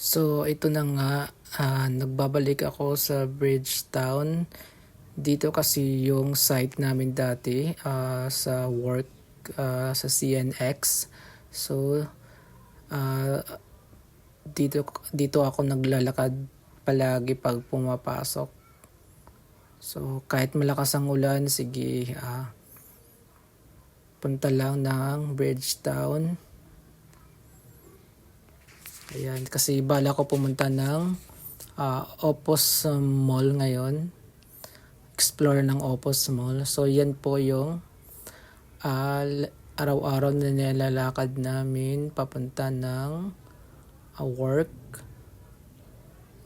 So ito na nga, nagbabalik ako sa Bridgetown. Dito kasi yung site namin dati sa work sa CNX. So ah, dito ako naglalakad palagi pag pumapasok. So kahit malakas ang ulan, sige, punta lang ng Bridgetown. Ayan, kasi bala ko pumunta ng Opus Mall ngayon. Explore ng Opus Mall. So yan po yung araw-araw na nilalakad namin papunta ng work.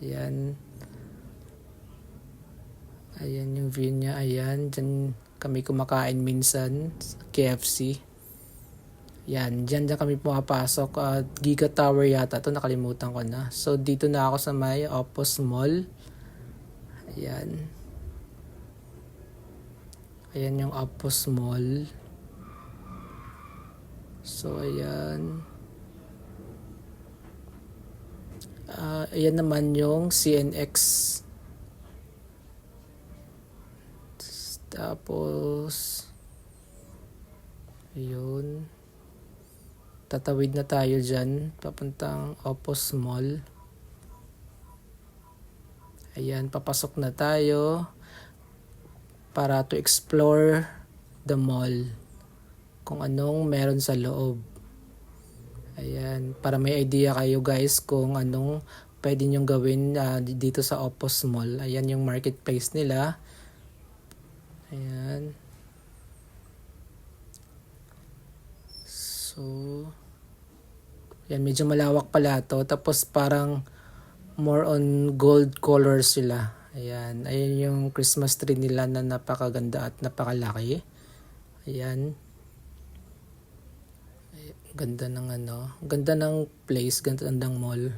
Ayan. Ayan yung view niya. Ayan, dyan kami kumakain minsan sa KFC. Yan, dyan kami pumapasok. Giga Tower yata ito, nakalimutan ko na. So dito na ako sa may Opus Mall. Ayan. Ayan yung Opus Mall. So ayan. Ayan naman yung CNX. Tapos ayun. Tatawid na tayo dyan, papuntang Opus Mall. Ayan, papasok na tayo para to explore the mall. Kung anong meron sa loob. Ayan, para may idea kayo guys kung anong pwede nyong gawin dito sa Opus Mall. Ayan yung marketplace nila. Ayan. So, yan, medyo malawak pala to. Tapos parang more on gold colors sila. Ayan. Ayan yung Christmas tree nila na napakaganda at napakalaki. Ayan. Ganda ng ganda ng place, ganda ng mall.